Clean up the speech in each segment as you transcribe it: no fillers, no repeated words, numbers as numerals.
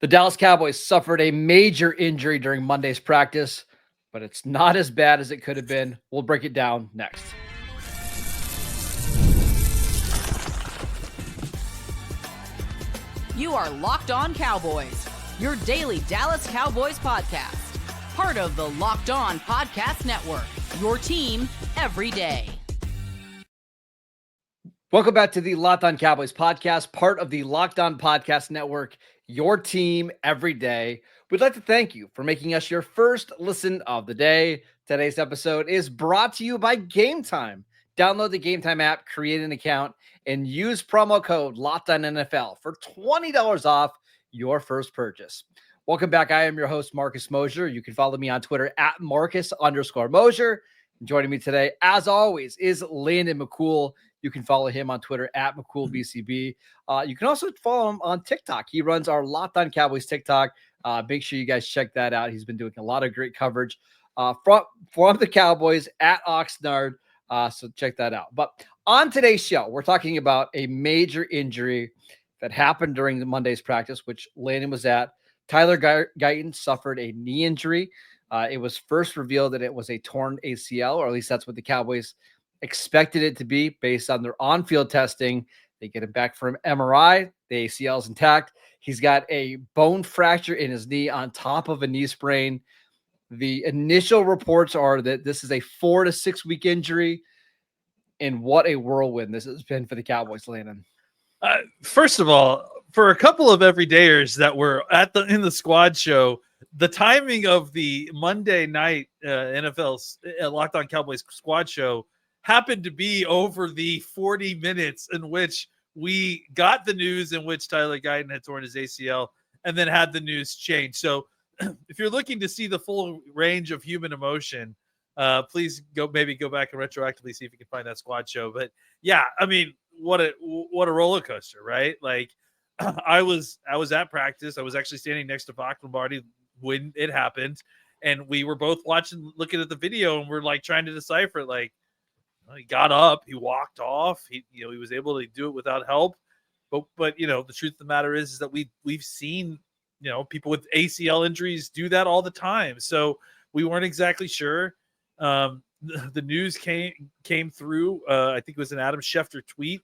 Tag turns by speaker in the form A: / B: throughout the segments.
A: The Dallas Cowboys suffered a major injury during Monday's practice, but it's not as bad as it could have been. We'll break it down next.
B: You are Locked On Cowboys, your daily Dallas Cowboys podcast. Part of the Locked On Podcast Network, your team every day.
A: Welcome back to the Locked On Cowboys podcast, part of the Locked On Podcast Network, your team every day. We'd like to thank you for making us your first listen of the day. Today's episode is brought to you by Game Time. Download the Game Time app, create an account, and use promo code LOCKEDONNFL for $20 off your first purchase. Welcome back. I am your host, Marcus Mosher. You can follow me on Twitter at Marcus_Mosher. Joining me today, as always, is Landon McCool. You can follow him on Twitter at McCoolBCB. You can also follow him on TikTok. He runs our Locked On Cowboys TikTok. Make sure you guys check that out. He's been doing a lot of great coverage from the Cowboys at Oxnard. So check that out. But on today's show, we're talking about a major injury that happened during the Monday's practice, which Landon was at. Tyler Guyton suffered a knee injury. It was first revealed that it was a torn ACL, or at least that's what the Cowboys expected it to be based on their on-field testing. They get him back from MRI. The ACL is intact. He's got a bone fracture in his knee on top of a knee sprain. The initial reports are that this is a 4 to 6 week injury. And what a whirlwind this has been for the Cowboys, Landon.
C: First of all, for a couple of everydayers that were in the squad show, the timing of the Monday night NFL's Locked On Cowboys squad show happened to be over the 40 minutes in which we got the news in which Tyler Guyton had torn his ACL and then had the news change. So if you're looking to see the full range of human emotion, please go back and retroactively see if you can find that squad show. But yeah, I mean, what a roller coaster, right? Like I was at practice. I was actually standing next to Bach Lombardi when it happened, and we were both looking at the video, and we're like trying to decipher it. Like, he got up, he walked off, he was able to do it without help. But the truth of the matter is that we've seen people with ACL injuries do that all the time. So we weren't exactly sure. The news came through. I think it was an Adam Schefter tweet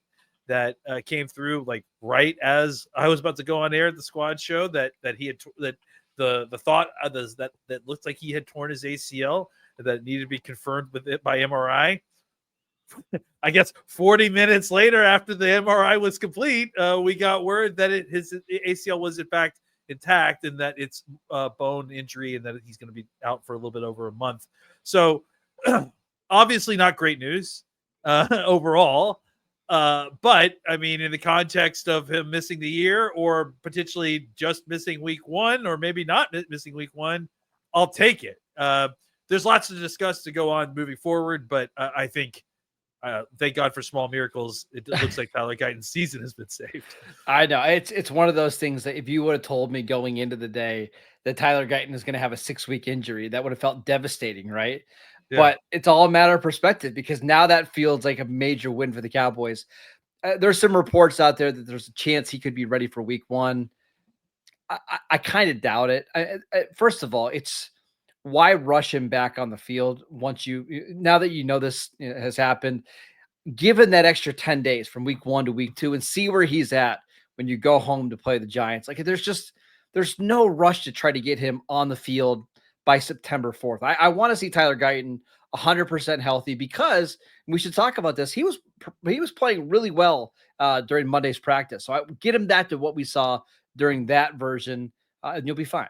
C: that came through like right as I was about to go on air at the squad show that he had the thought that looked like he had torn his ACL, that needed to be confirmed with it by MRI. I guess 40 minutes later, after the MRI was complete, we got word that his ACL was in fact intact and that it's a bone injury and that he's going to be out for a little bit over a month. So obviously not great news overall. But I mean, in the context of him missing the year or potentially just missing week one, or maybe not missing week one, I'll take it. There's lots to discuss to go on moving forward, but I think thank God for small miracles. It looks like Tyler Guyton's season has been saved.
A: I know it's one of those things that if you would have told me going into the day that Tyler Guyton is going to have a 6 week injury, that would have felt devastating, right? Yeah. But it's all a matter of perspective, because now that feels like a major win for the Cowboys. There's some reports out there that there's a chance he could be ready for week one. I kind of doubt it. First of all, it's why rush him back on the field now that this has happened. Given that extra 10 days from week 1 to week 2 and see where he's at when you go home to play the Giants. Like there's no rush to try to get him on the field by September 4th. I want to see Tyler Guyton 100% healthy, because we should talk about this. He was playing really well during Monday's practice. So I get him back to what we saw during that version and you'll be fine.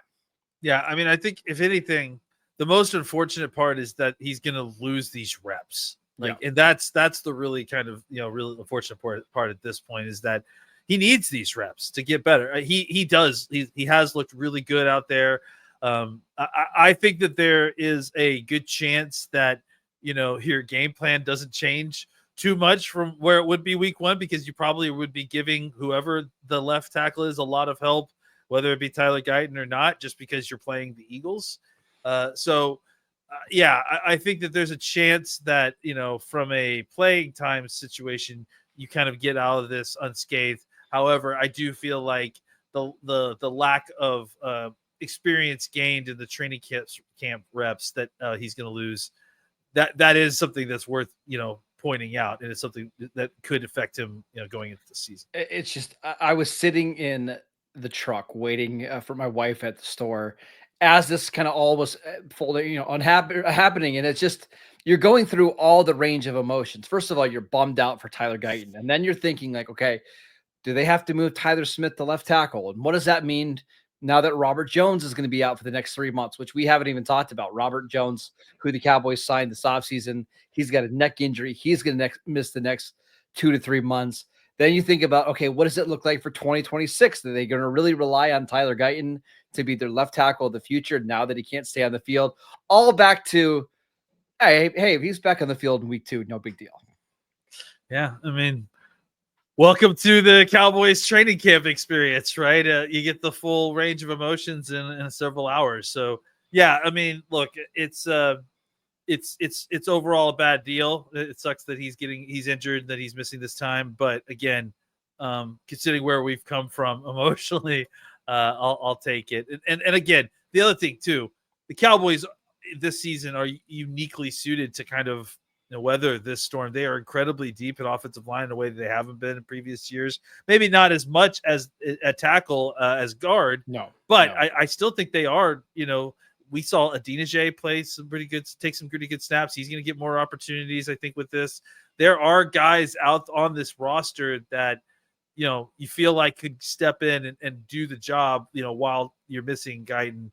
C: Yeah. I mean, I think if anything, the most unfortunate part is that he's going to lose these reps. And that's the really kind of, really unfortunate part at this point, is that he needs these reps to get better. He has looked really good out there. I think that there is a good chance that, your game plan doesn't change too much from where it would be week one, because you probably would be giving whoever the left tackle is a lot of help, whether it be Tyler Guyton or not, just because you're playing the Eagles. I think that there's a chance that, from a playing time situation, you kind of get out of this unscathed. However, I do feel like the lack of experience gained in the training camp reps that he's going to lose. That is something that's worth pointing out, and it's something that could affect him going into the season.
A: It's just I was sitting in the truck waiting for my wife at the store as this kind of all was folding, happening, and it's just you're going through all the range of emotions. First of all, you're bummed out for Tyler Guyton, and then you're thinking like, okay, do they have to move Tyler Smith to left tackle, and what does that mean now that Robert Jones is going to be out for the next 3 months, which we haven't even talked about? Robert Jones, who the Cowboys signed this offseason, he's got a neck injury. He's going to miss the next 2 to 3 months. Then you think about, okay, what does it look like for 2026? Are they going to really rely on Tyler Guyton to be their left tackle of the future now that he can't stay on the field? All back to, hey, if he's back on the field in week 2, no big deal.
C: Yeah, I mean, welcome to the Cowboys training camp experience, right? You get the full range of emotions in several hours. So, yeah, I mean, look, it's overall a bad deal. It sucks that he's injured, that he's missing this time. But again, considering where we've come from emotionally, I'll take it. And again, the other thing too, the Cowboys this season are uniquely suited to kind of weather this storm. They are incredibly deep in offensive line in a way that they haven't been in previous years. Maybe not as much as a tackle as guard.
A: No,
C: but I still think they are. We saw Adinejay take some pretty good snaps. He's going to get more opportunities, I think, with this. There are guys out on this roster that, you feel like could step in and do the job, while you're missing Guyton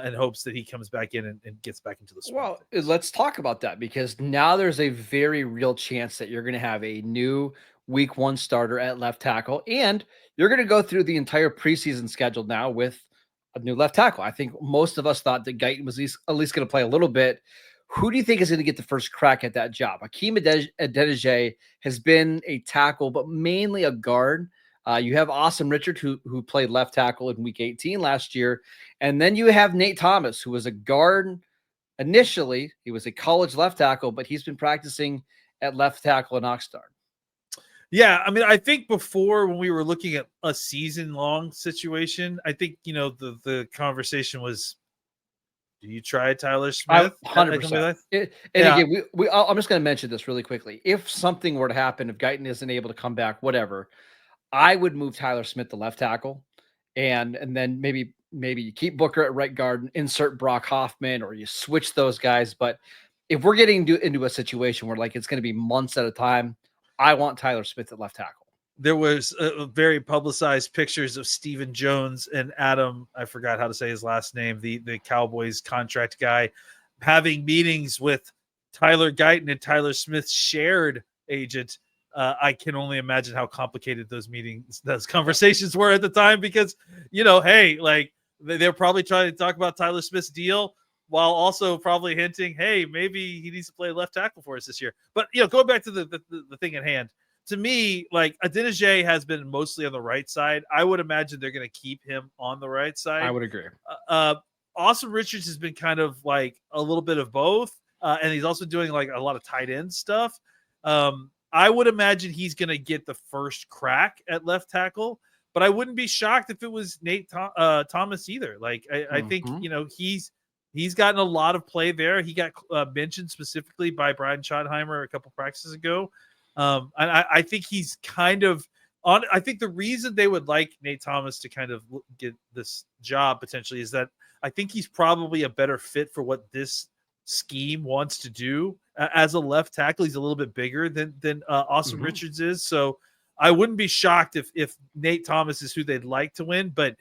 C: in hopes that he comes back in and gets back into the swing.
A: Well, let's talk about that, because now there's a very real chance that you're going to have a new week 1 starter at left tackle, and you're going to go through the entire preseason schedule now with a new left tackle. I think most of us thought that Guyton was at least going to play a little bit. Who do you think is going to get the first crack at that job? Hakeem Adeniji has been a tackle, but mainly a guard. You have Awesome Richard, who played left tackle in week 18 last year. And then you have Nate Thomas, who was a guard initially. He was a college left tackle, but he's been practicing at left tackle in Oxnard.
C: Yeah, I mean, I think before, when we were looking at a season-long situation, I think, the conversation was, do you try Tyler Smith?
A: 100%. Again, I'm just going to mention this really quickly. If something were to happen, if Guyton isn't able to come back, whatever, I would move Tyler Smith to left tackle, and then maybe you keep Booker at right guard and insert Brock Hoffman, or you switch those guys. But if we're getting into a situation where it's going to be months at a time, I want Tyler Smith at left tackle.
C: There was very publicized pictures of Stephen Jones and Adam, I forgot how to say his last name, the Cowboys contract guy, having meetings with Tyler Guyton and Tyler Smith's shared agent. I can only imagine how complicated those conversations were at the time, because, hey, they're probably trying to talk about Tyler Smith's deal while also probably hinting, hey, maybe he needs to play left tackle for us this year. But, going back to the thing at hand, to me, Adeniji has been mostly on the right side. I would imagine they're going to keep him on the right side.
A: I would agree.
C: Awesome Richards has been kind of a little bit of both. And he's also doing a lot of tight end stuff. I would imagine he's going to get the first crack at left tackle, but I wouldn't be shocked if it was Nate Thomas either. I think, he's gotten a lot of play there. He got mentioned specifically by Brian Schottenheimer a couple practices ago. And I think he's kind of on. I think the reason they would like Nate Thomas to kind of get this job potentially is that I think he's probably a better fit for what this scheme wants to do as a left tackle. He's a little bit bigger than Awesome Richards is. So I wouldn't be shocked if Nate Thomas is who they'd like to win. But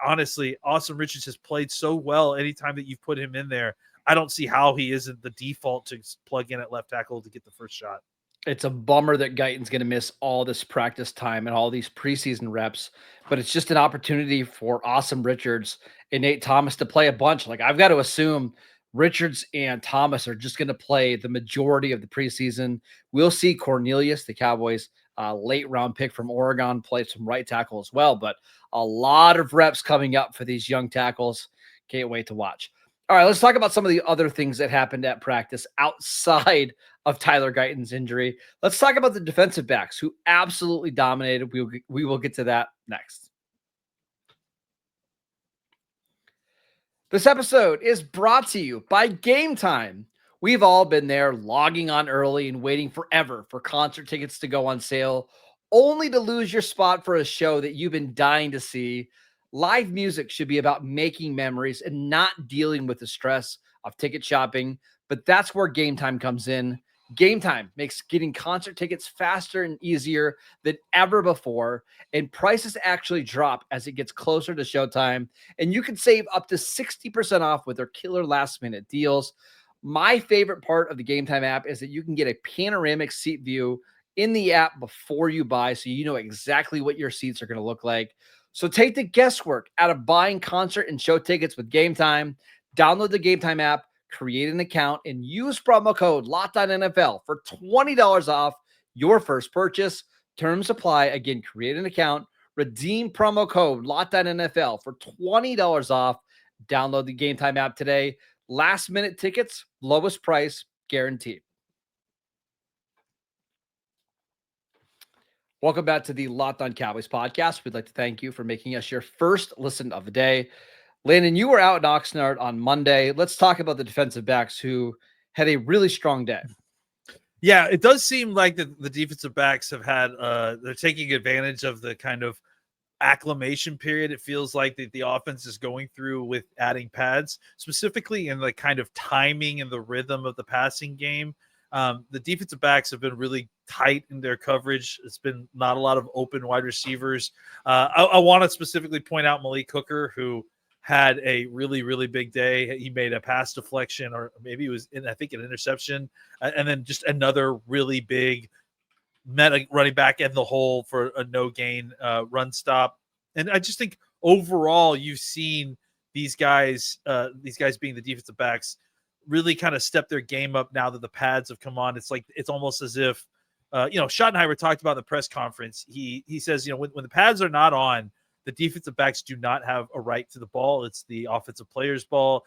C: honestly, Awesome Richards has played so well anytime that you've put him in there. I don't see how he isn't the default to plug in at left tackle to get the first shot.
A: It's a bummer that Guyton's going to miss all this practice time and all these preseason reps, but it's just an opportunity for Awesome Richards and Nate Thomas to play a bunch. I've got to assume Richards and Thomas are just going to play the majority of the preseason. We'll see Cornelius, the Cowboys' late round pick from Oregon, play some right tackle as well, but a lot of reps coming up for these young tackles. Can't wait to watch. All right, let's talk about some of the other things that happened at practice outside of Tyler Guyton's injury. Let's talk about the defensive backs who absolutely dominated. We will get to that next. This episode is brought to you by Game Time. We've all been there logging on early and waiting forever for concert tickets to go on sale, only to lose your spot for a show that you've been dying to see. Live music should be about making memories and not dealing with the stress of ticket shopping, but that's where Game Time comes in. Game Time makes getting concert tickets faster and easier than ever before, and prices actually drop as it gets closer to showtime, and you can save up to 60% off with their killer last-minute deals. My favorite part of the Game Time app is that you can get a panoramic seat view in the app before you buy, so you know exactly what your seats are going to look like. So take the guesswork out of buying concert and show tickets with Game Time. Download the Game Time app, create an account, and use promo code LOCKEDONNFL for $20 off your first purchase. Terms apply. Again, create an account, redeem promo code LOCKEDONNFL for $20 off. Download the Game Time app today. Last minute tickets, lowest price guaranteed. Welcome back to the Locked On Cowboys podcast. We'd like to thank you for making us your first listen of the day. Landon, you were out in Oxnard on Monday. Let's talk about the defensive backs who had a really strong day.
C: Yeah, it does seem like the defensive backs have had they're taking advantage of the kind of acclimation period. It feels like that the offense is going through with adding pads, specifically in the kind of timing and the rhythm of the passing game. The defensive backs have been really tight in their coverage. It's been not a lot of open wide receivers. I want to specifically point out Malik Hooker, who had a really, really big day. He made a pass deflection, or maybe it was an interception, and then just another really big running back in the hole for a no gain run stop. And I just think overall you've seen these guys being the defensive backs really kind of step their game up now that the pads have come on. It's like, it's almost as if, Schottenheimer talked about in the press conference. He says, when the pads are not on, the defensive backs do not have a right to the ball. It's the offensive player's ball,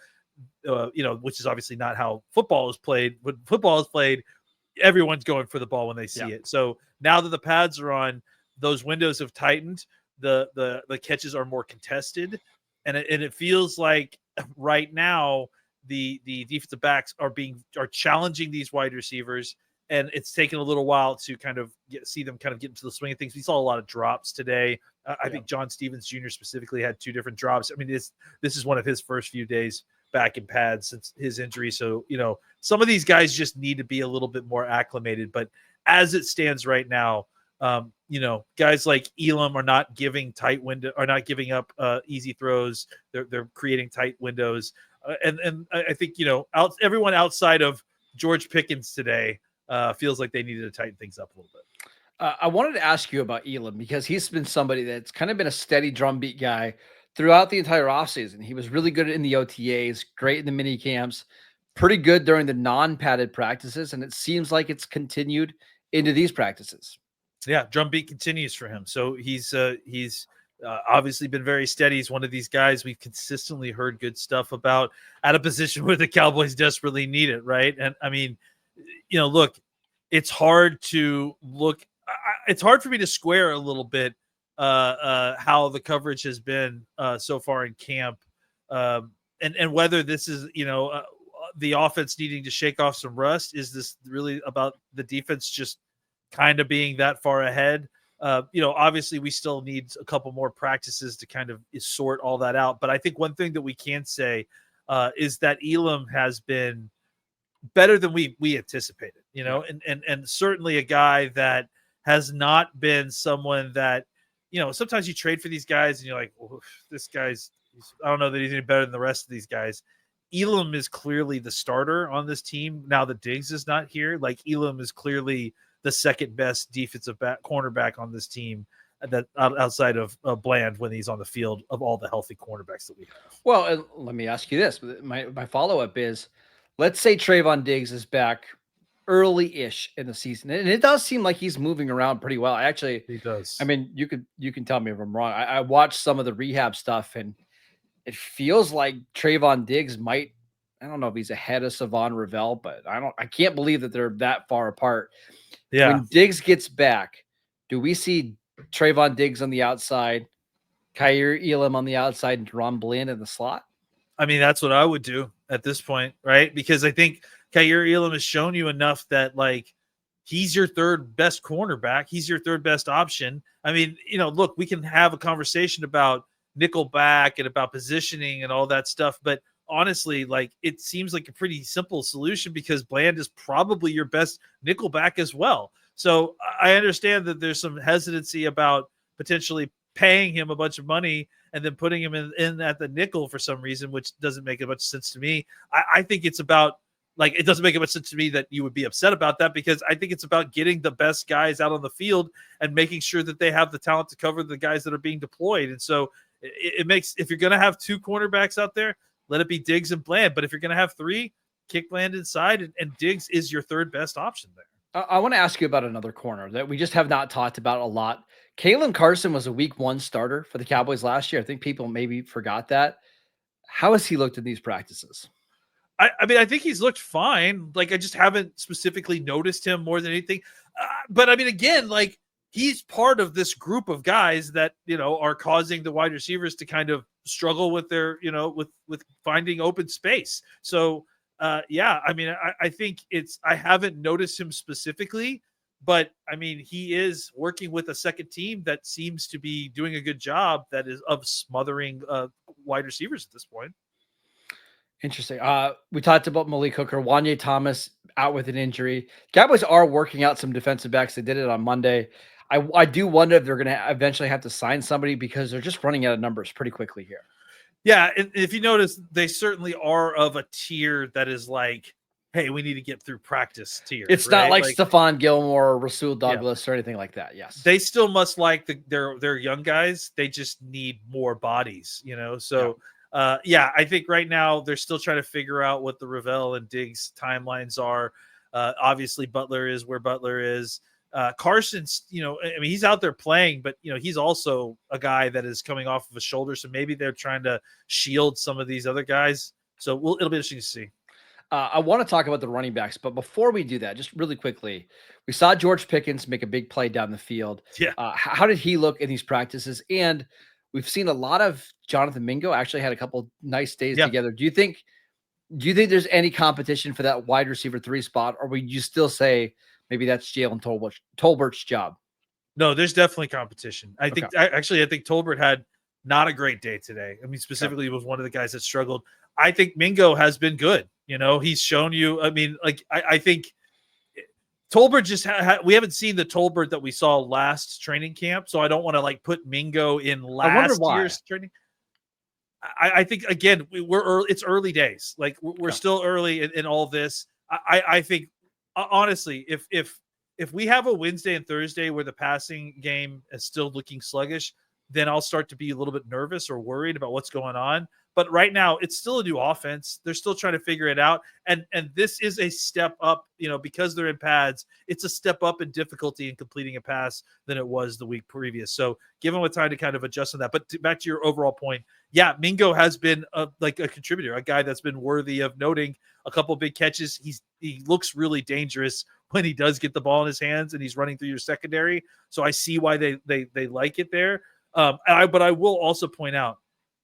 C: which is obviously not how football is played. When football is played, everyone's going for the ball when they see it. So now that the pads are on, those windows have tightened. The catches are more contested, and it feels like right now the defensive backs are challenging these wide receivers, and it's taken a little while to kind of see them kind of get into the swing of things. We saw a lot of drops today. I think John Stevens Jr. specifically had 2 different drops. I mean, this is one of his first few days back in pads since his injury. So, some of these guys just need to be a little bit more acclimated. But as it stands right now, guys like Elam are not giving not giving up easy throws. They're creating tight windows. And I think, everyone outside of George Pickens today feels like they needed to tighten things up a little bit.
A: I wanted to ask you about Elam because he's been somebody that's kind of been a steady drumbeat guy throughout the entire offseason. He was really good in the OTAs, great in the mini camps, pretty good during the non-padded practices, and it seems like it's continued into these practices.
C: Yeah, drumbeat continues for him. So he's obviously been very steady. He's one of these guys we've consistently heard good stuff about at a position where the Cowboys desperately need it, right? And I mean, look, it's hard to look. It's hard for me to square a little bit how the coverage has been so far in camp, and whether this is the offense needing to shake off some rust. Is this really about the defense just kind of being that far ahead? Obviously we still need a couple more practices to kind of sort all that out. But I think one thing that we can say is that Elam has been better than we anticipated, and certainly a guy that has not been someone that, sometimes you trade for these guys and you're like, well, this guy's, I don't know that he's any better than the rest of these guys. Elam is clearly the starter on this team now that Diggs is not here. Like, Elam is clearly the second best defensive cornerback on this team, that outside of Bland when he's on the field, of all the healthy cornerbacks that we have.
A: Well, let me ask you this. My follow-up is, let's say Trayvon Diggs is back early-ish in the season, and it does seem like he's moving around pretty well.
C: He does.
A: I mean, you can tell me if I'm wrong. I watched some of the rehab stuff, and it feels like Trayvon Diggs might, I don't know if he's ahead of Savon Ravel, but I can't believe that they're that far apart.
C: Yeah.
A: When Diggs gets back, do we see Trayvon Diggs on the outside, Kaiir Elam on the outside, and Deron Bland in the slot?
C: I mean, that's what I would do at this point, right? Because I think Kaiir Elam has shown you enough that, like, he's your third best cornerback. He's your third best option. I mean, look, we can have a conversation about nickel back and about positioning and all that stuff, but honestly, like, it seems like a pretty simple solution because Bland is probably your best nickel back as well. So I understand that there's some hesitancy about potentially paying him a bunch of money and then putting him in at the nickel for some reason, which doesn't make much sense to me. I think it's about, like, it doesn't make much sense to me that you would be upset about that, because I think it's about getting the best guys out on the field and making sure that they have the talent to cover the guys that are being deployed. And so it makes, if you're going to have two cornerbacks out there, let it be Diggs and Bland. But if you're going to have three, kick Bland inside, and Diggs is your third best option there.
A: I want to ask you about another corner that we just have not talked about a lot. Kalen Carson was a week 1 starter for the Cowboys last year. I think people maybe forgot that. How has he looked in these practices?
C: I mean, I think he's looked fine. Like, I just haven't specifically noticed him more than anything. But I mean, again, like, he's part of this group of guys that, are causing the wide receivers to kind of struggle with their, with finding open space. So, yeah, I mean, I think I haven't noticed him specifically, but I mean, he is working with a second team that seems to be doing a good job that is of smothering wide receivers at this point.
A: Interesting. We talked about Malik Hooker, Wanye Thomas out with an injury. Cowboys are working out some defensive backs. They did it on Monday. I do wonder if they're going to eventually have to sign somebody because they're just running out of numbers pretty quickly here.
C: Yeah, and if you notice, they certainly are of a tier that is like, hey, we need to get through practice tier.
A: It's
C: right?
A: not like Stephon Gilmore or Rasul Douglas or anything like that. Yes.
C: They still must like their young guys. They just need more bodies, So, yeah, I think right now they're still trying to figure out what the Ravel and Diggs timelines are. Obviously, Butler is where Butler is. Carson's, I mean, he's out there playing, but, he's also a guy that is coming off of a shoulder. So maybe they're trying to shield some of these other guys. So it'll be interesting to see.
A: I want to talk about the running backs, but before we do that, just really quickly, we saw George Pickens make a big play down the field.
C: Yeah.
A: How did he look in these practices? And we've seen a lot of Jonathan Mingo actually had a couple nice days together. Do you think there's any competition for that wide receiver 3 spot, or would you still say maybe that's Jalen Tolbert's job?
C: No, there's definitely competition. I think Tolbert had not a great day today. I mean, specifically was one of the guys that struggled. I think Mingo has been good. He's shown you. I mean, like, I think Tolbert just we haven't seen the Tolbert that we saw last training camp, so I don't want to like put Mingo in last year's training. I think again we're early, it's early days. Like we're still early in all this. I think honestly, if we have a Wednesday and Thursday where the passing game is still looking sluggish, then I'll start to be a little bit nervous or worried about what's going on. But right now, it's still a new offense. They're still trying to figure it out. And this is a step up, because they're in pads, it's a step up in difficulty in completing a pass than it was the week previous. So give them a time to kind of adjust on that. But back to your overall point, yeah, Mingo has been a contributor, a guy that's been worthy of noting. A couple of big catches. He looks really dangerous when he does get the ball in his hands and he's running through your secondary. So I see why they like it there. But I will also point out,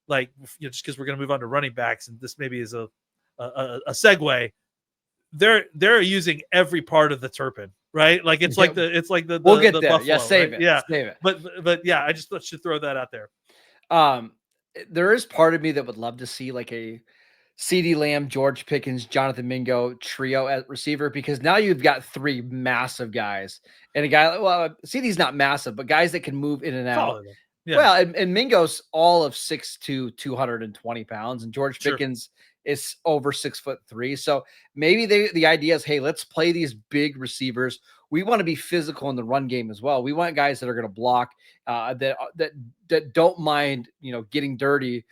C: like, just because we're going to move on to running backs, and this maybe is a segue. They're using every part of the Turpin, right? Like it's like the
A: we'll get
C: the
A: there.
C: Buffalo,
A: Yeah, save
C: right?
A: it.
C: Yeah,
A: save it.
C: But yeah, I just should throw that out there.
A: There is part of me that would love to see like a CeeDee Lamb, George Pickens, Jonathan Mingo trio at receiver, because now you've got 3 massive guys and a guy. Well, CeeDee's not massive, but guys that can move in and out. Yeah. Well, and Mingo's all of 6'2", 220 pounds, and George Pickens is over 6'3". So maybe the idea is, hey, let's play these big receivers. We want to be physical in the run game as well. We want guys that are going to block, that don't mind, getting dirty.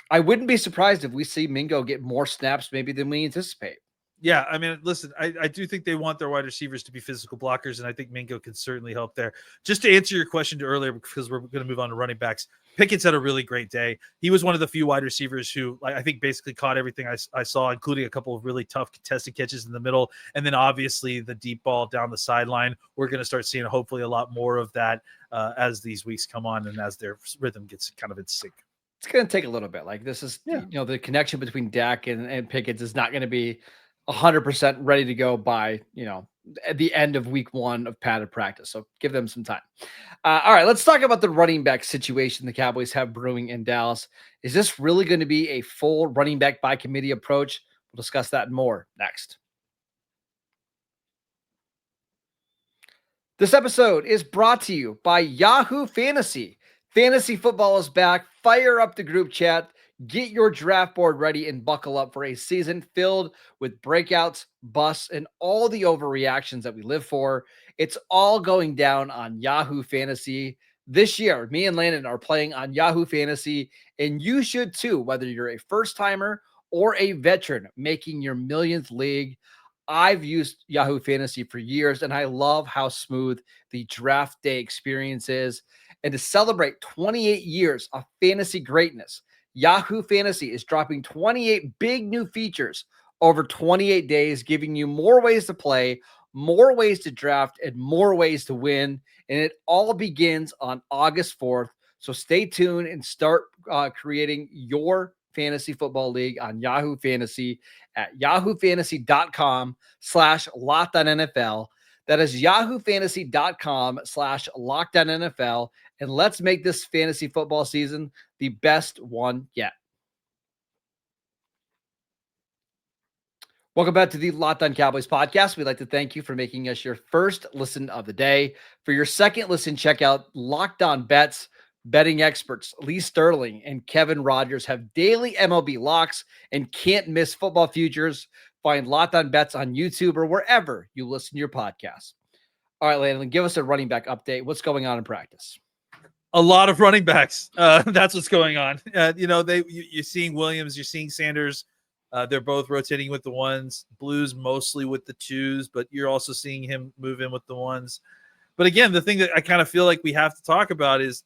A: I wouldn't be surprised if we see Mingo get more snaps maybe than we anticipate.
C: Yeah, I mean, listen, I do think they want their wide receivers to be physical blockers, and I think Mingo can certainly help there. Just to answer your question earlier, because we're going to move on to running backs, Pickens had a really great day. He was one of the few wide receivers who, I think, basically caught everything I saw, including a couple of really tough contested catches in the middle, and then obviously the deep ball down the sideline. We're going to start seeing hopefully a lot more of that as these weeks come on and as their rhythm gets kind of in sync.
A: it's going to take a little bit. Like this is,
C: Yeah.
A: the connection between Dak and Pickens is not going to be 100% ready to go by, at the end of week 1 of padded practice. So give them some time. All right, let's talk about the running back situation the Cowboys have brewing in Dallas. Is this really going to be a full running back by committee approach? We'll discuss that and more next. This episode is brought to you by Yahoo Fantasy. Fantasy football is back. Fire up the group chat. Get your draft board ready and buckle up for a season filled with breakouts, busts, and all the overreactions that we live for. It's all going down on Yahoo Fantasy. This year, me and Landon are playing on Yahoo Fantasy, and you should too, whether you're a first timer or a veteran making your millionth league. I've used Yahoo Fantasy for years, and I love how smooth the draft day experience is. And to celebrate 28 years of fantasy greatness, Yahoo Fantasy is dropping 28 big new features over 28 days, giving you more ways to play, more ways to draft, and more ways to win. And it all begins on August 4th. So stay tuned and start creating your fantasy football league on Yahoo Fantasy at yahoofantasy.com/LockedOnNFL. That is yahoofantasy.com/LockedOnNFL. And let's make this fantasy football season the best one yet. Welcome back to the Locked On Cowboys podcast. We'd like to thank you for making us your first listen of the day. For your second listen, check out Locked On Bets. Betting experts Lee Sterling and Kevin Rogers have daily MLB locks and can't miss football futures. Find Locked On Bets on YouTube or wherever you listen to your podcasts. All right, Landon, give us a running back update. What's going on in practice?
C: A lot of running backs. That's what's going on. You're seeing Williams, you're seeing Sanders. They're both rotating with the ones. Blues mostly with the twos, but you're also seeing him move in with the ones. But again, the thing that I kind of feel like we have to talk about is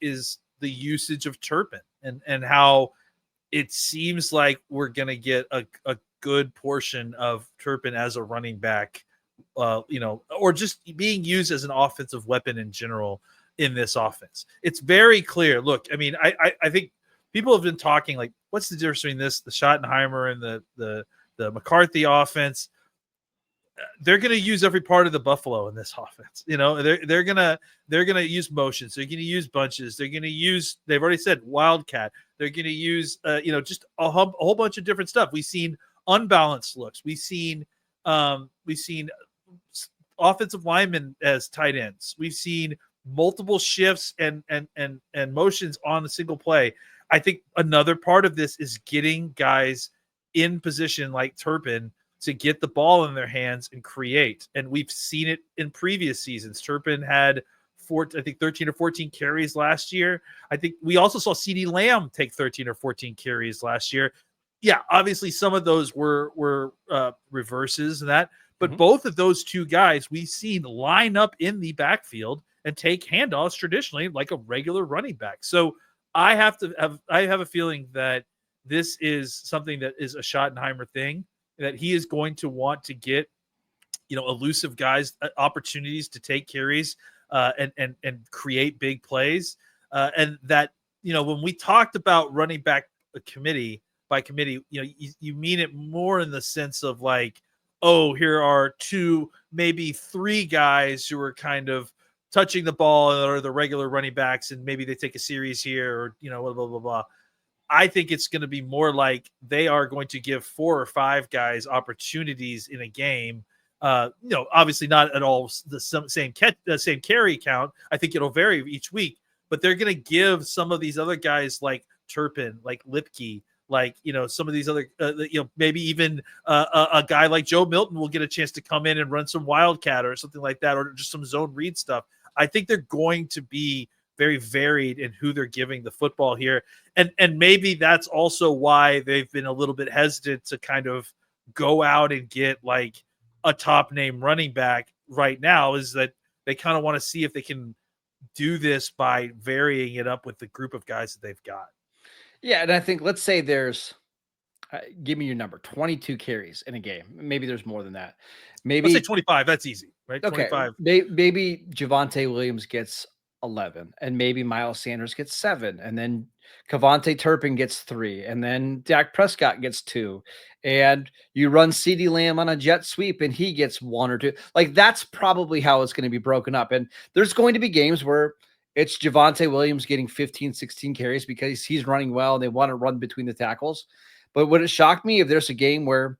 C: the usage of Turpin and how it seems like we're going to get a good portion of Turpin as a running back, or just being used as an offensive weapon in general in this offense. It's very clear. Look, I mean, I think people have been talking like, what's the difference between this, the Schottenheimer and the McCarthy offense? They're going to use every part of the Buffalo in this offense. They're going to use motions. They're going to use bunches. They're going to use, they've already said wildcat. They're going to use, just a whole bunch of different stuff. We've seen unbalanced looks. We've seen offensive linemen as tight ends. We've seen multiple shifts and motions on a single play. I think another part of this is getting guys in position like Turpin to get the ball in their hands and create. And we've seen it in previous seasons. Turpin had 13 or 14 carries last year. I think we also saw CeeDee Lamb take 13 or 14 carries last year. Yeah, obviously some of those were reverses and that, but both of those two guys we've seen line up in the backfield and take handoffs traditionally like a regular running back. So I have a feeling that this is something that is a Schottenheimer thing, that he is going to want to get, elusive guys opportunities to take carries and create big plays. And that, when we talked about running back by committee, you mean it more in the sense of like, oh, here are 2, maybe 3 guys who are kind of touching the ball or the regular running backs, and maybe they take a series here or, blah, blah, blah, blah. I think it's going to be more like they are going to give 4 or 5 guys opportunities in a game. Obviously not at all the same carry count. I think it'll vary each week, but they're going to give some of these other guys like Turpin, like Lipke, like, some of these other, maybe even a guy like Joe Milton will get a chance to come in and run some wildcat or something like that, or just some zone read stuff. I think they're going to be very varied in who they're giving the football here. And maybe that's also why they've been a little bit hesitant to kind of go out and get like a top name running back right now, is that they kind of want to see if they can do this by varying it up with the group of guys that they've got.
A: Yeah. And I think, let's say there's, give me your number, 22 carries in a game. Maybe there's more than that. Maybe
C: let's say 25. That's easy, right?
A: Okay.
C: 25.
A: Maybe Javonte Williams gets 11, and maybe Miles Sanders gets 7, and then Cavonte Turpin gets 3, and then Dak Prescott gets 2, and you run CeeDee Lamb on a jet sweep and he gets 1 or 2. Like, that's probably how it's going to be broken up. And there's going to be games where it's Javonte Williams getting 15, 16 carries because he's running well and they want to run between the tackles. But would it shock me if there's a game where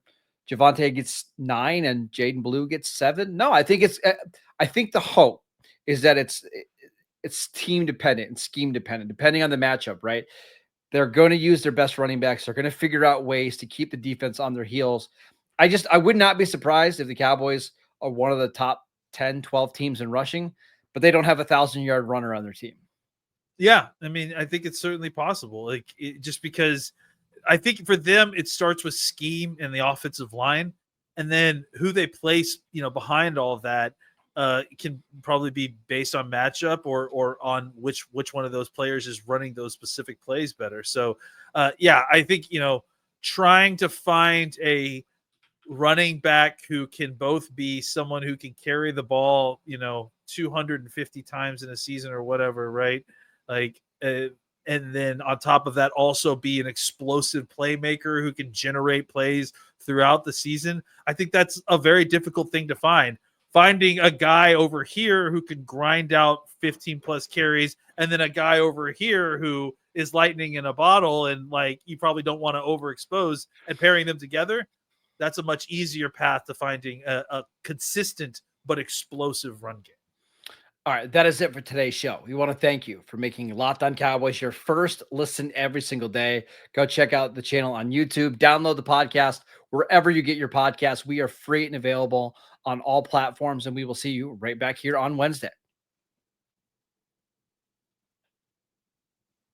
A: Javonte gets 9 and Jaden Blue gets 7? No, I think the hope is that it's team dependent and scheme dependent, depending on the matchup, right? They're going to use their best running backs. They're going to figure out ways to keep the defense on their heels. I would not be surprised if the Cowboys are one of the top 10, 12 teams in rushing, but they don't have a 1,000-yard runner on their team.
C: Yeah. I mean, I think it's certainly possible. Just because I think for them, it starts with scheme and the offensive line, and then who they place, behind all of that. Can probably be based on matchup or on which one of those players is running those specific plays better. So, I think, trying to find a running back who can both be someone who can carry the ball, 250 times in a season or whatever, right? And then on top of that, also be an explosive playmaker who can generate plays throughout the season. I think that's a very difficult thing to find. Finding a guy over here who can grind out 15 plus carries, and then a guy over here who is lightning in a bottle and you probably don't want to overexpose, and pairing them together, that's a much easier path to finding a consistent but explosive run game.
A: All right, that is it for today's show. We want to thank you for making Locked On Cowboys your first listen every single day. Go check out the channel on YouTube. Download the podcast wherever you get your podcasts. We are free and available on all platforms, and we will see you right back here on Wednesday.